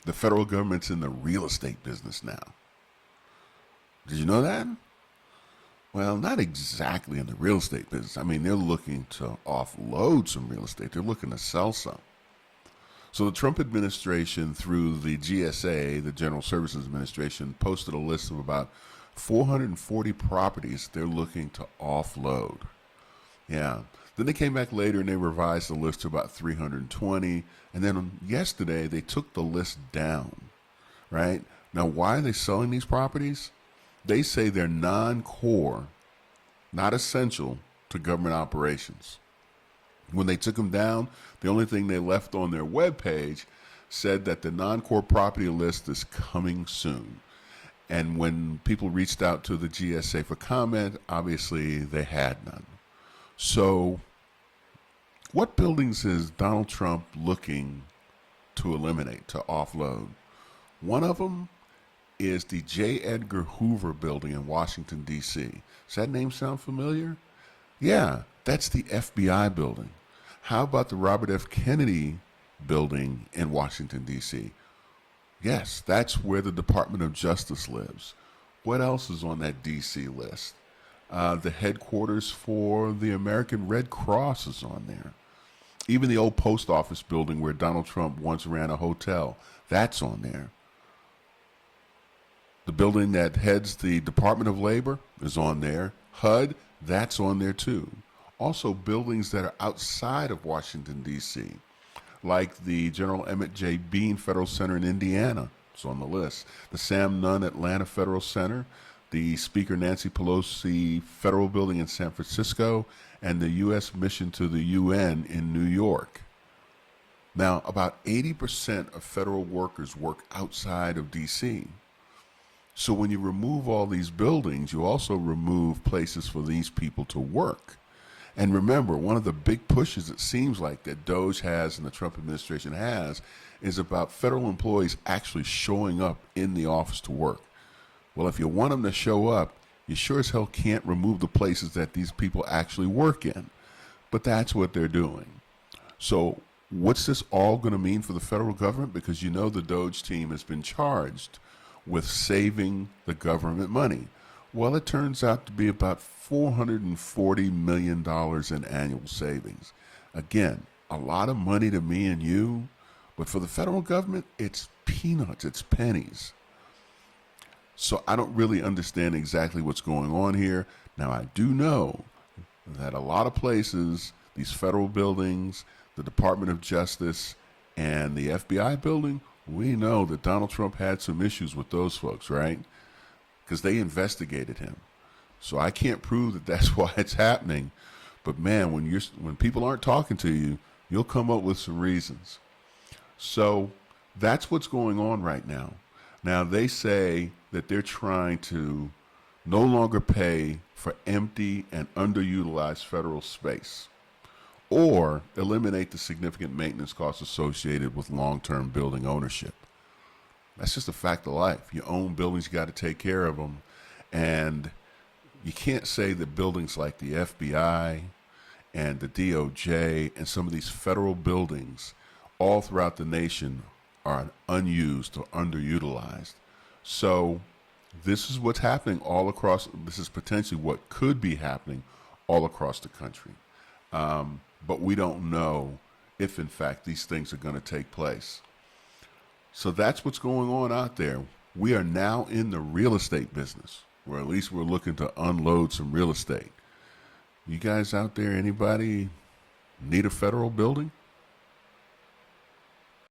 The federal government's in the real estate business now. Did you know that? Well, not exactly in the real estate business. I mean, they're looking to offload some real estate. They're looking to sell some. So the Trump administration, through the GSA, the General Services Administration, posted a list of about 440 properties they're looking to offload. Yeah. Then they came back later and they revised the list to about 320. And then yesterday they took the list down, right? Now, why are they selling these properties? They say they're non-core, not essential to government operations. When they took them down, the only thing they left on their webpage said that the non-core property list is coming soon. And when people reached out to the GSA for comment, obviously they had none. So what buildings is Donald Trump looking to eliminate, to offload? One of them is the J. Edgar Hoover building in Washington, D.C. Does that name sound familiar? Yeah, that's the FBI building. How about the Robert F. Kennedy building in Washington, D.C.? Yes, that's where the Department of Justice lives. What else is on that D.C. list? The headquarters for the American Red Cross is on there. Even the old post office building where Donald Trump once ran a hotel, that's on there. The building that heads the Department of Labor is on there. HUD, that's on there too. Also, buildings that are outside of Washington, D.C., like the General Emmett J. Bean Federal Center in Indiana, it's on the list. The Sam Nunn Atlanta Federal Center, the Speaker Nancy Pelosi Federal Building in San Francisco, and the U.S. Mission to the UN in New York. Now, about 80% of federal workers work outside of D.C., so when you remove all these buildings, you also remove places for these people to work. And remember, one of the big pushes it seems like that DOJ has and the Trump administration has is about federal employees actually showing up in the office to work. Well, if you want them to show up, you sure as hell can't remove the places that these people actually work in. But that's what they're doing. So what's this all going to mean for the federal government? Because you know the DOJ team has been charged with saving the government money. Well, it turns out to be about $440 million in annual savings. Again, a lot of money to me and you, but for the federal government, it's peanuts, it's pennies. So I don't really understand exactly what's going on here. Now, I do know that a lot of places, these federal buildings, the Department of Justice, and the FBI building, we know that Donald Trump had some issues with those folks, right? Because they investigated him. So I can't prove that that's why it's happening. But man, when people aren't talking to you, you'll come up with some reasons. So that's what's going on right now. Now they say that they're trying to no longer pay for empty and underutilized federal space, or eliminate the significant maintenance costs associated with long-term building ownership. That's just a fact of life. You own buildings, you got to take care of them. And you can't say that buildings like the FBI and the DOJ and some of these federal buildings all throughout the nation are unused or underutilized. So this is what's happening all across. This is potentially what could be happening all across the country. But we don't know if, in fact, these things are going to take place. So that's what's going on out there. We are now in the real estate business, or at least we're looking to unload some real estate. You guys out there, anybody need a federal building?